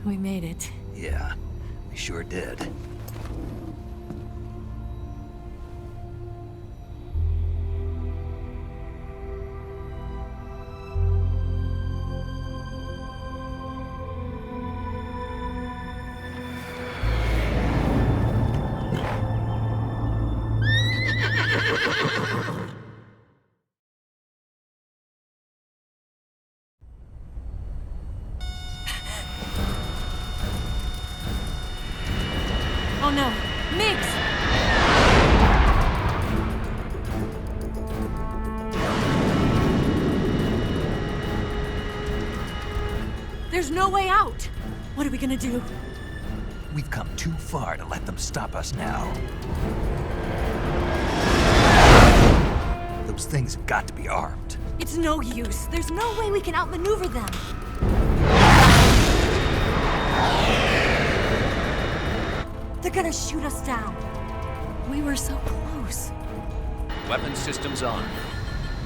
We made it. Yeah, we sure did. Oh no! Migs! There's no way out! What are we gonna do? We've come too far to let them stop us now. Those things have got to be armed. It's no use. There's no way we can outmaneuver them. They're gonna shoot us down. We were so close. Weapon systems on.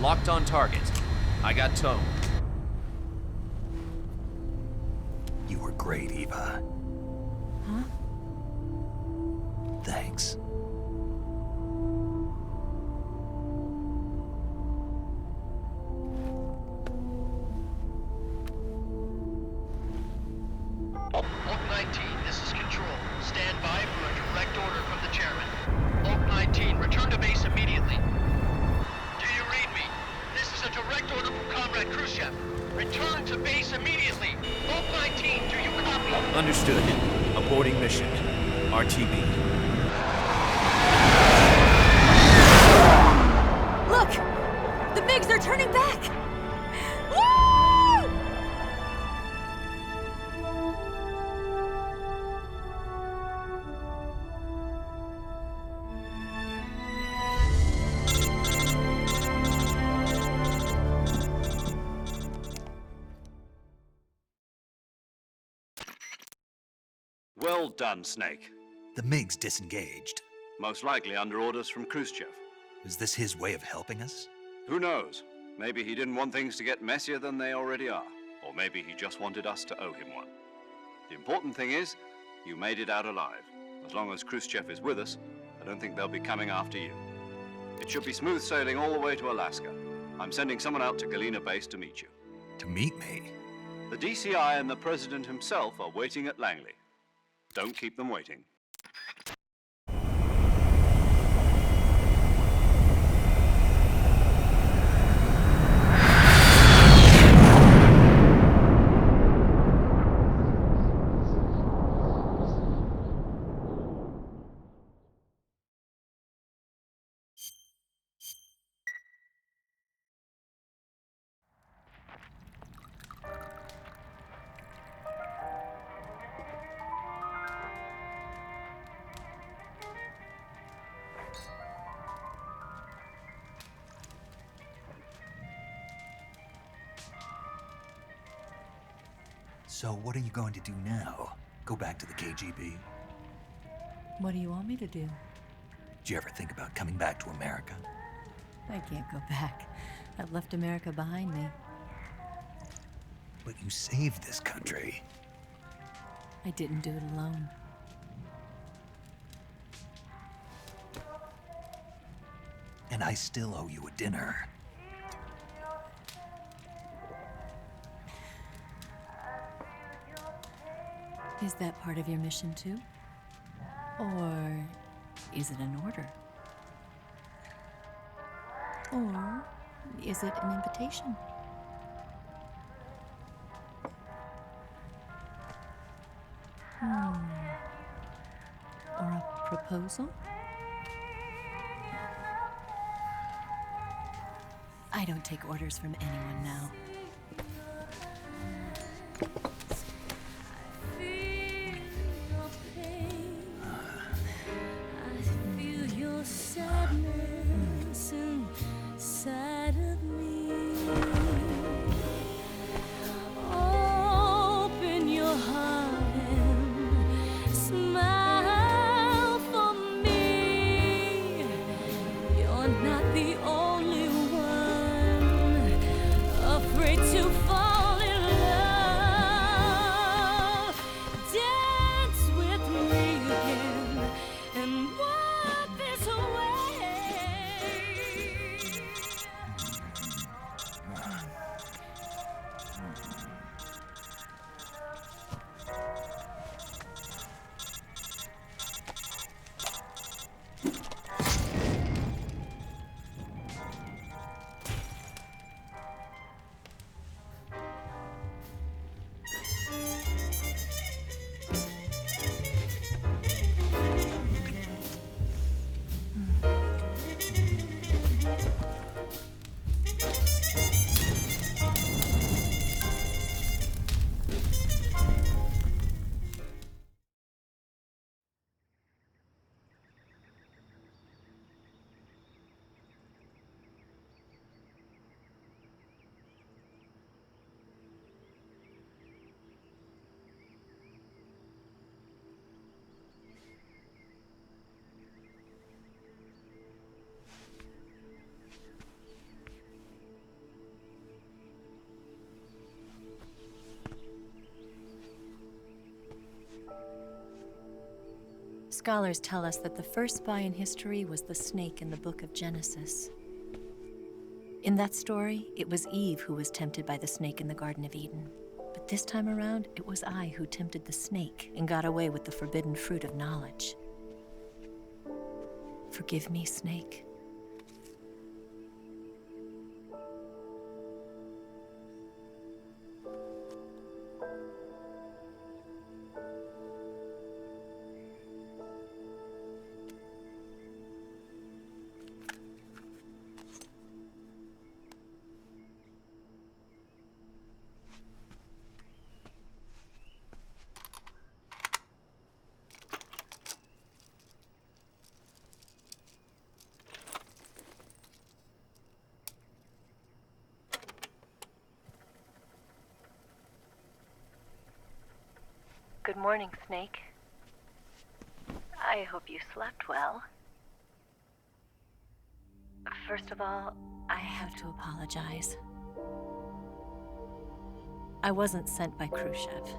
Locked on target. I got tone. You were great, Eva. Huh? Thanks. Oak 19, this is Control. Stand by for a direct order from the chairman. Oak 19, return to base immediately. Do you read me? This is a direct order from Comrade Khrushchev. Return to base immediately. Oak 19, do you copy? Understood. Aborting mission. RTB. Look! The MiGs are turning back! Woo! Well done, Snake. The MiGs disengaged. Most likely under orders from Khrushchev. Is this his way of helping us? Who knows? Maybe he didn't want things to get messier than they already are. Or maybe he just wanted us to owe him one. The important thing is, you made it out alive. As long as Khrushchev is with us, I don't think they'll be coming after you. It should be smooth sailing all the way to Alaska. I'm sending someone out to Galena Base to meet you. To meet me? The DCI and the President himself are waiting at Langley. Don't keep them waiting. So what are you going to do now? Go back to the KGB? What do you want me to do? Did you ever think about coming back to America? I can't go back. I've left America behind me. But you saved this country. I didn't do it alone. And I still owe you a dinner. Is that part of your mission too? Or is it an order? Or is it an invitation? Or a proposal? I don't take orders from anyone now. Open your heart and smile for me. Scholars tell us that the first spy in history was the snake in the book of Genesis. In that story, it was Eve who was tempted by the snake in the Garden of Eden. But this time around, it was I who tempted the snake and got away with the forbidden fruit of knowledge. Forgive me, snake. Good morning, Snake. I hope you slept well. First of all, I have to apologize. I wasn't sent by Khrushchev.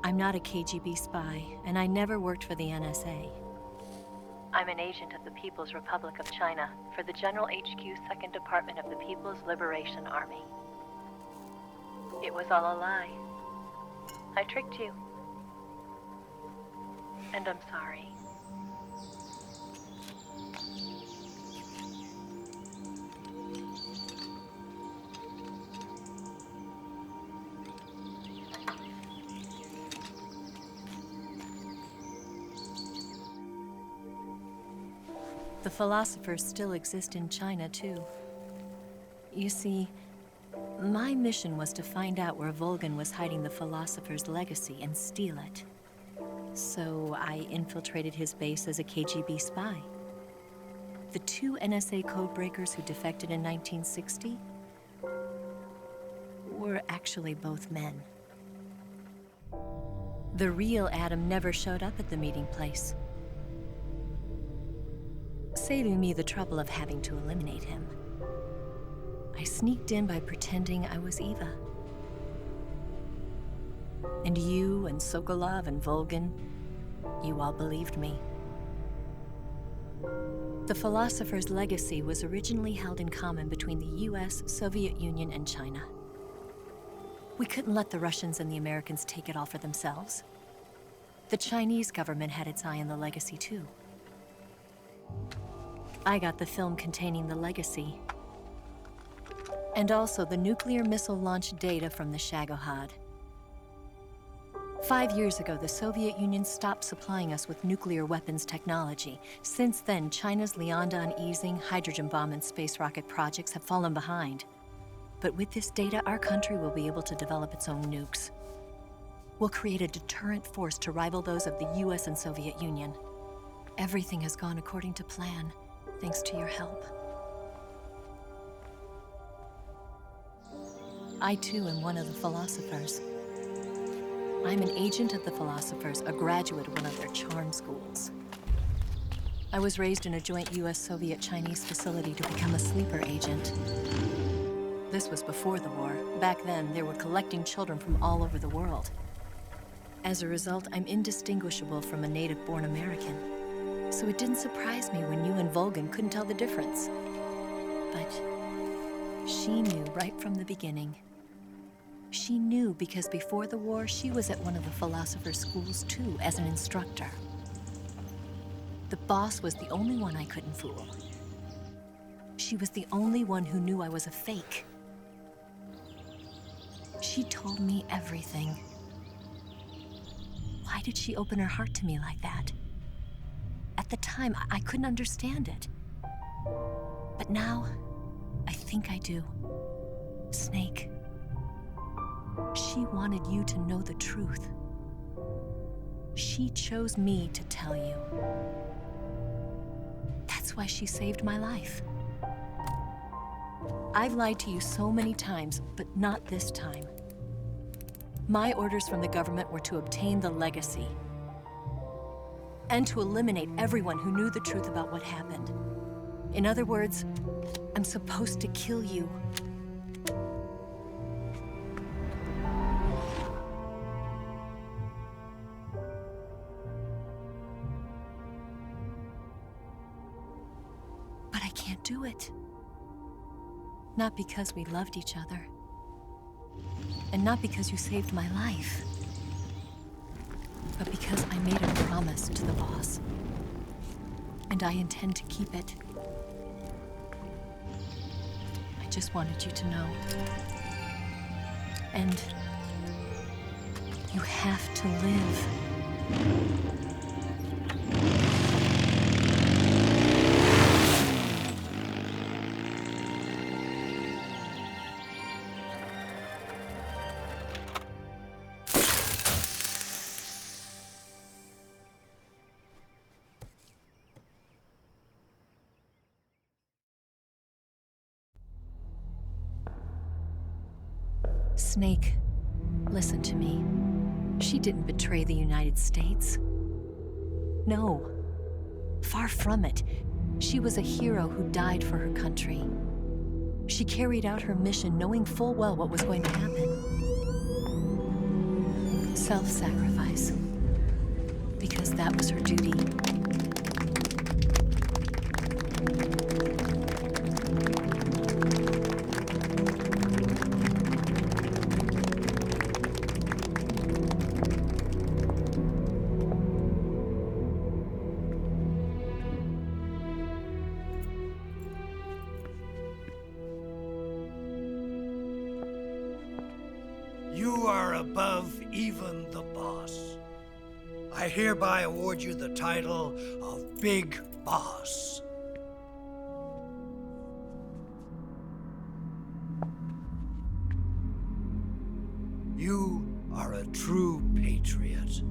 I'm not a KGB spy, and I never worked for the NSA. I'm an agent of the People's Republic of China for the General HQ 2nd Department of the People's Liberation Army. It was all a lie. I tricked you. And I'm sorry. The philosophers still exist in China, too. You see, my mission was to find out where Volgan was hiding the philosopher's legacy and steal it. So I infiltrated his base as a KGB spy. The 2 NSA codebreakers who defected in 1960 were actually both men. The real Adam never showed up at the meeting place, saving me the trouble of having to eliminate him. I sneaked in by pretending I was Eva. And you and Sokolov and Volgan, you all believed me. The philosopher's legacy was originally held in common between the US, Soviet Union, and China. We couldn't let the Russians and the Americans take it all for themselves. The Chinese government had its eye on the legacy, too. I got the film containing the legacy, and also the nuclear missile launch data from the Shagohod. 5 years ago, the Soviet Union stopped supplying us with nuclear weapons technology. Since then, China's Liaodong easing, hydrogen bomb, and space rocket projects have fallen behind. But with this data, our country will be able to develop its own nukes. We'll create a deterrent force to rival those of the US and Soviet Union. Everything has gone according to plan, thanks to your help. I, too, am one of the philosophers. I'm an agent of the philosophers, a graduate of one of their charm schools. I was raised in a joint US-Soviet-Chinese facility to become a sleeper agent. This was before the war. Back then, they were collecting children from all over the world. As a result, I'm indistinguishable from a native-born American. So it didn't surprise me when you and Volgan couldn't tell the difference. But she knew right from the beginning. She knew because before the war, she was at one of the philosopher's schools too, as an instructor. The boss was the only one I couldn't fool. She was the only one who knew I was a fake. She told me everything. Why did she open her heart to me like that? At the time, I couldn't understand it. But now, I think I do. Snake. She wanted you to know the truth. She chose me to tell you. That's why she saved my life. I've lied to you so many times, but not this time. My orders from the government were to obtain the legacy and to eliminate everyone who knew the truth about what happened. In other words, I'm supposed to kill you. can't do it. Not because we loved each other. And not because you saved my life. But because I made a promise to the boss. And I intend to keep it. I just wanted you to know. And you have to live. Snake, listen to me. She didn't betray the United States. No, far from it. She was a hero who died for her country. She carried out her mission knowing full well what was going to happen. Self-sacrifice. Because that was her duty. You are above even the boss. I hereby award you the title of Big Boss. You are a true patriot.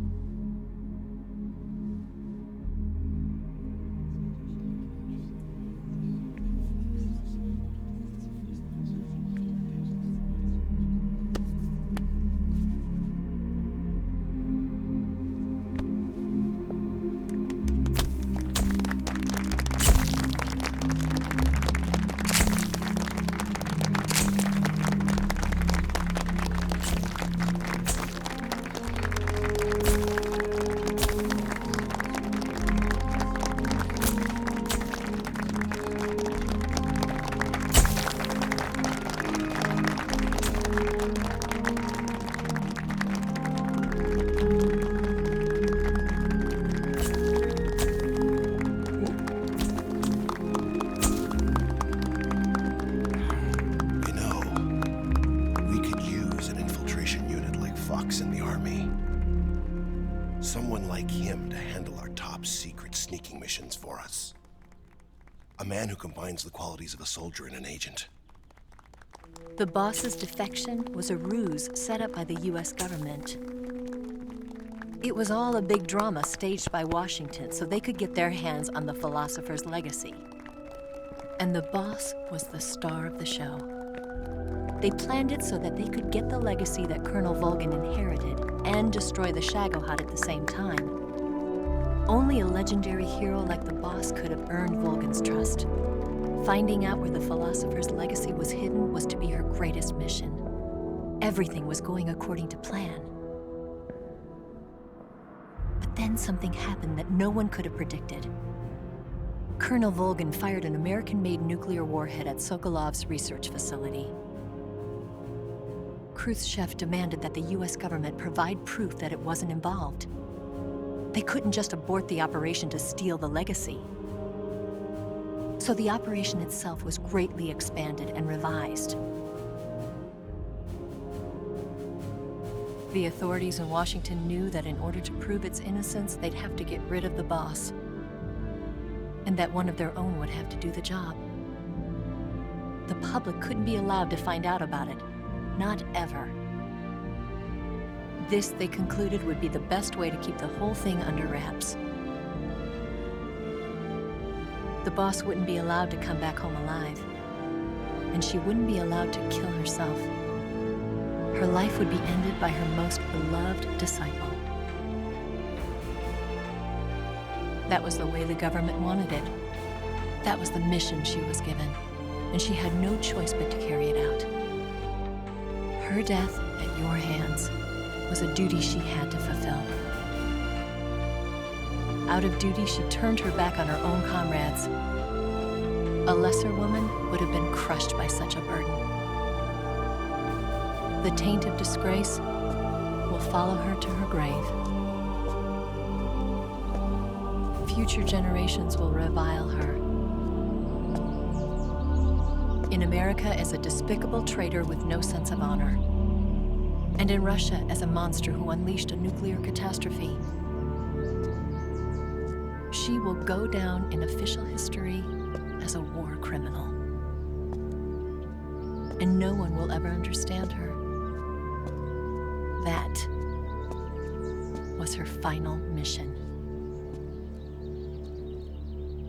In the army. Someone like him to handle our top secret sneaking missions for us. A man who combines the qualities of a soldier and an agent. The boss's defection was a ruse set up by the US government. It was all a big drama staged by Washington so they could get their hands on the philosopher's legacy. And the boss was the star of the show. They planned it so that they could get the legacy that Colonel Volgin inherited and destroy the Shagohod at the same time. Only a legendary hero like the boss could have earned Volgin's trust. Finding out where the philosopher's legacy was hidden was to be her greatest mission. Everything was going according to plan. But then something happened that no one could have predicted. Colonel Volgin fired an American-made nuclear warhead at Sokolov's research facility. Khrushchev demanded that the US government provide proof that it wasn't involved. They couldn't just abort the operation to steal the legacy. So the operation itself was greatly expanded and revised. The authorities in Washington knew that in order to prove its innocence, they'd have to get rid of the boss. And that one of their own would have to do the job. The public couldn't be allowed to find out about it. Not ever. This, they concluded, would be the best way to keep the whole thing under wraps. The boss wouldn't be allowed to come back home alive. And she wouldn't be allowed to kill herself. Her life would be ended by her most beloved disciple. That was the way the government wanted it. That was the mission she was given, and she had no choice but to carry it out. Her death at your hands was a duty she had to fulfill. Out of duty, she turned her back on her own comrades. A lesser woman would have been crushed by such a burden. The taint of disgrace will follow her to her grave. Future generations will revile her. In America as a despicable traitor with no sense of honor. And in Russia as a monster who unleashed a nuclear catastrophe. She will go down in official history as a war criminal. And no one will ever understand her. That was her final mission.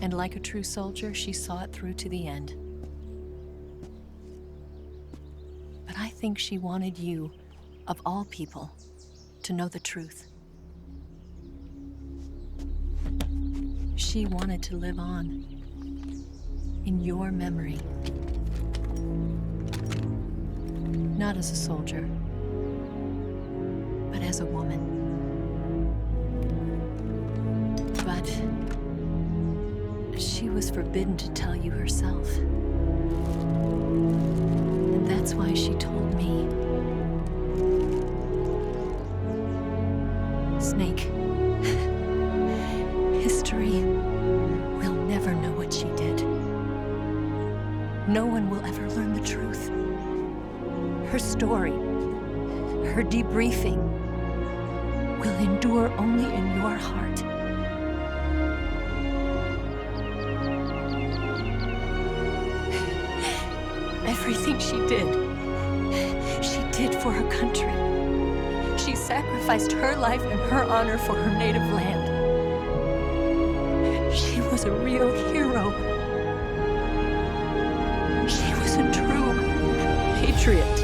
And like a true soldier, she saw it through to the end. But I think she wanted you, of all people, to know the truth. She wanted to live on in your memory. Not as a soldier, but as a woman. But she was forbidden to tell you herself. And that's why she told me. Snake, history will never know what she did. No one will ever learn the truth. Her story, her debriefing, will endure only in your heart. Everything she did for her country. She sacrificed her life and her honor for her native land. She was a real hero. She was a true patriot.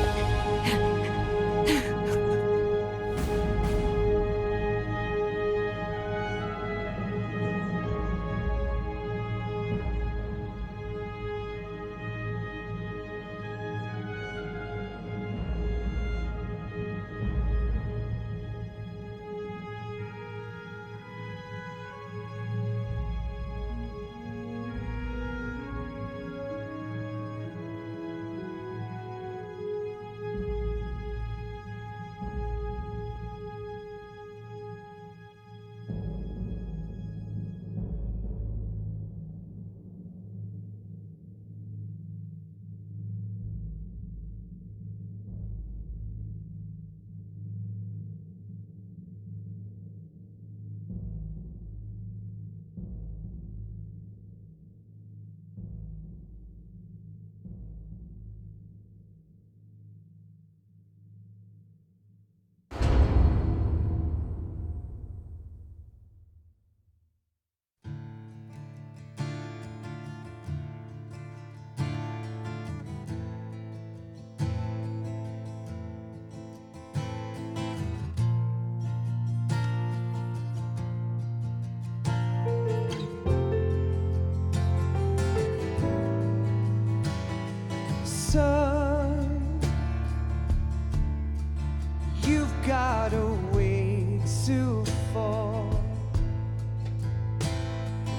Son, you've got a way to fall.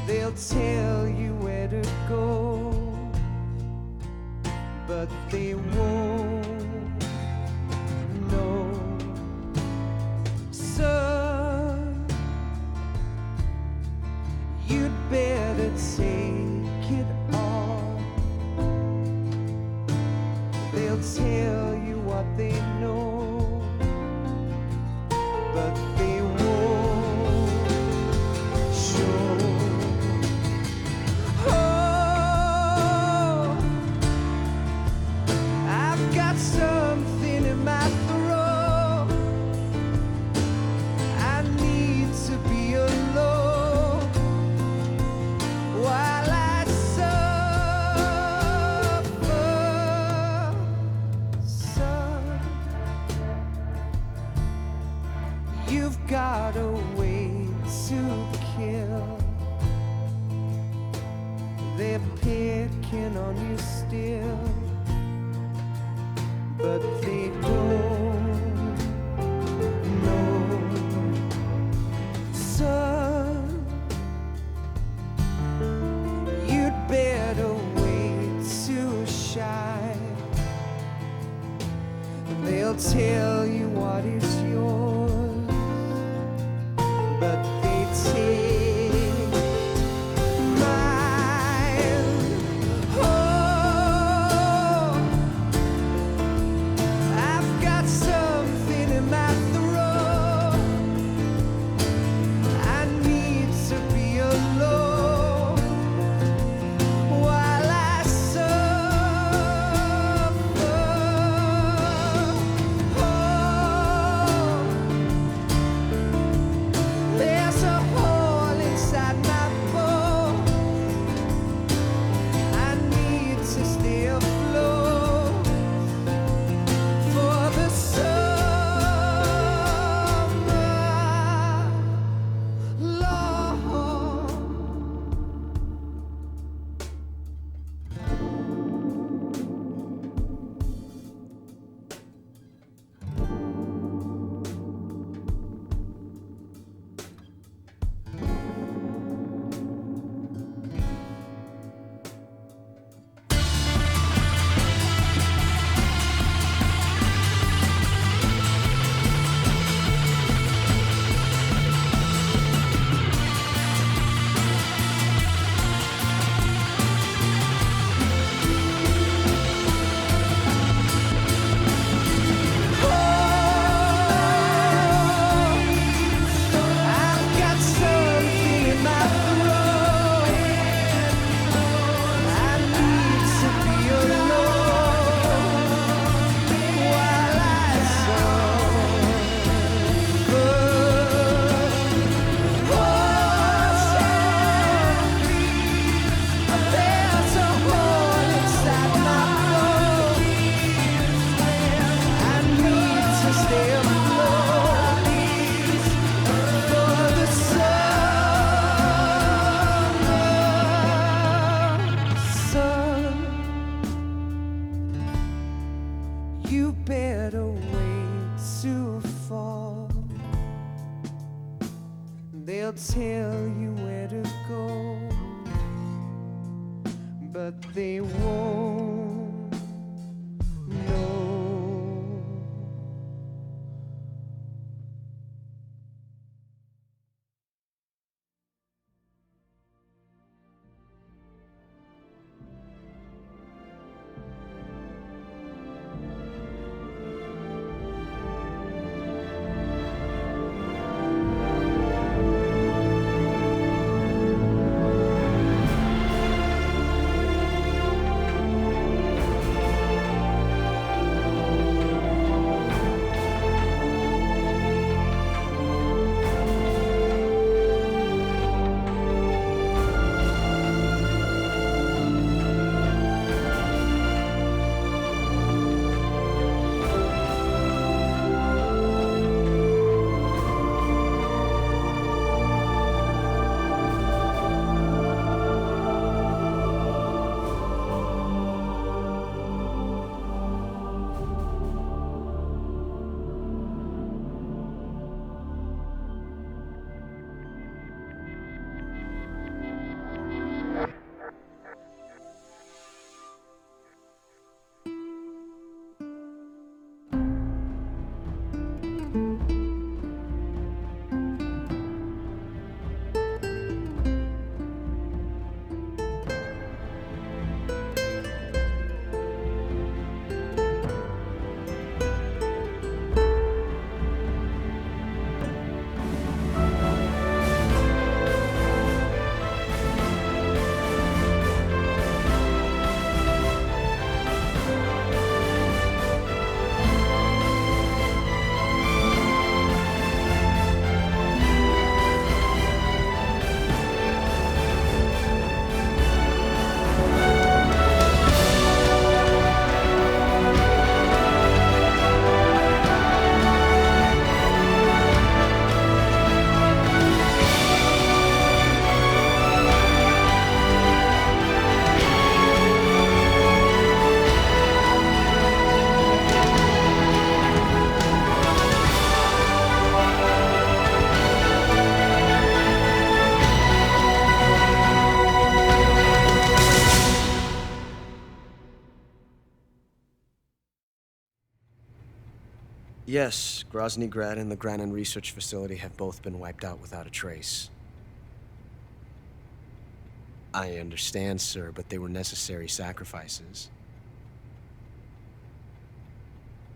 They'll tell you where to go, but they won't know. Son, you'd better take it on. They'll tell you what they know, but they won't show. Oh, I've got something in my throat. I need to be alone while I suffer. Son, you've got a way to kill. They're picking on you still, but they don't know. Son, you'd better wait. tell you what is yours, but they take mine. Oh, I've got something in my throat. I need to be alone while I suffer. Oh, there's a hole inside my bones. I need to stay afloat for the summer, Lord. I've got something in my throat. I need to be alone while I suffer. Oh, there's a hole inside my bones. I need to stay afloat for the summer sun. You better wait to fall. They'll tell you where to go, but they won't know. Yes, Grozny Grad and the Granin Research Facility have both been wiped out without a trace. I understand, sir, but they were necessary sacrifices.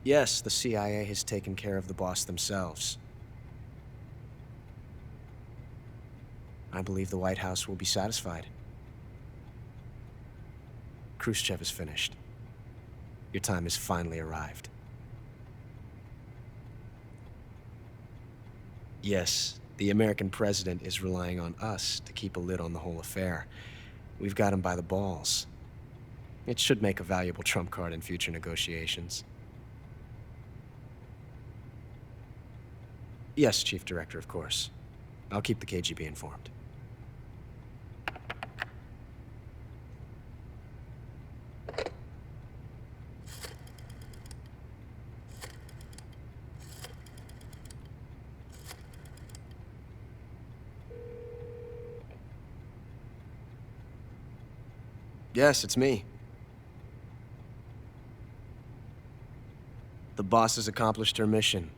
Yes, the CIA has taken care of the boss themselves. I believe the White House will be satisfied. Khrushchev is finished. Your time has finally arrived. Yes, the American president is relying on us to keep a lid on the whole affair. We've got him by the balls. It should make a valuable trump card in future negotiations. Yes, Chief Director, of course. I'll keep the KGB informed. Yes, it's me. The boss has accomplished her mission.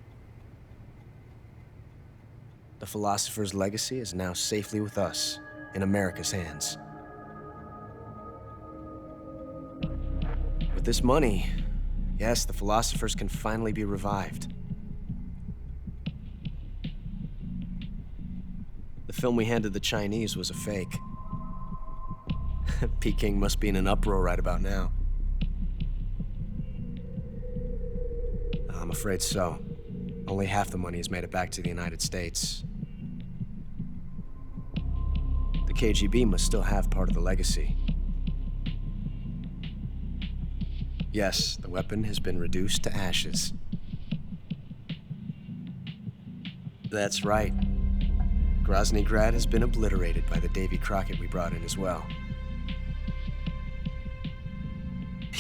The philosopher's legacy is now safely with us, in America's hands. With this money, yes, the philosophers can finally be revived. The film we handed the Chinese was a fake. Peking must be in an uproar right about now. I'm afraid so. Only half the money has made it back to the United States. The KGB must still have part of the legacy. Yes, the weapon has been reduced to ashes. That's right. Grozny Grad has been obliterated by the Davy Crockett we brought in as well.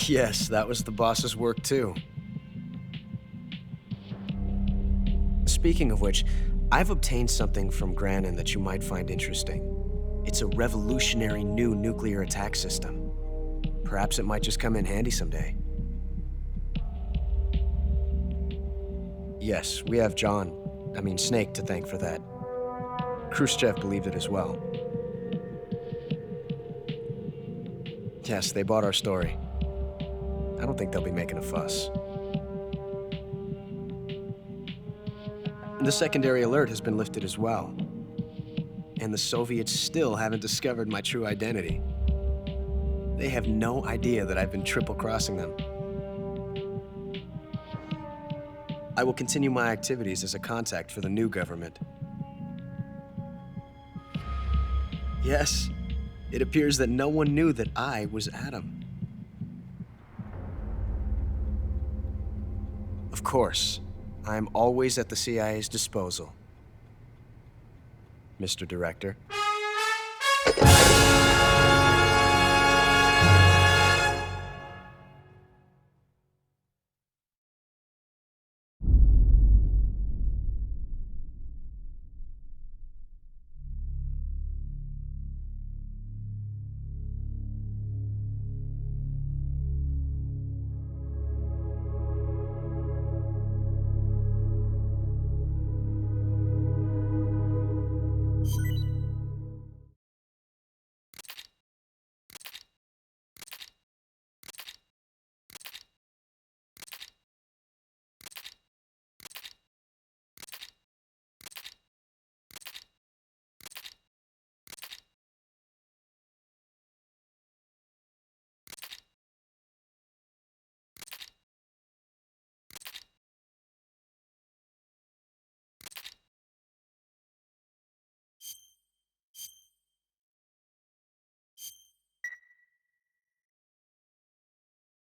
Yes, that was the boss's work too. Speaking of which, I've obtained something from Granin that you might find interesting. It's a revolutionary new nuclear attack system. Perhaps it might just come in handy someday. Yes, we have Snake to thank for that. Khrushchev believed it as well. Yes, they bought our story. I don't think they'll be making a fuss. The secondary alert has been lifted as well. And the Soviets still haven't discovered my true identity. They have no idea that I've been triple-crossing them. I will continue my activities as a contact for the new government. Yes, it appears that no one knew that I was Adam. Of course, I am always at the CIA's disposal, Mr. Director.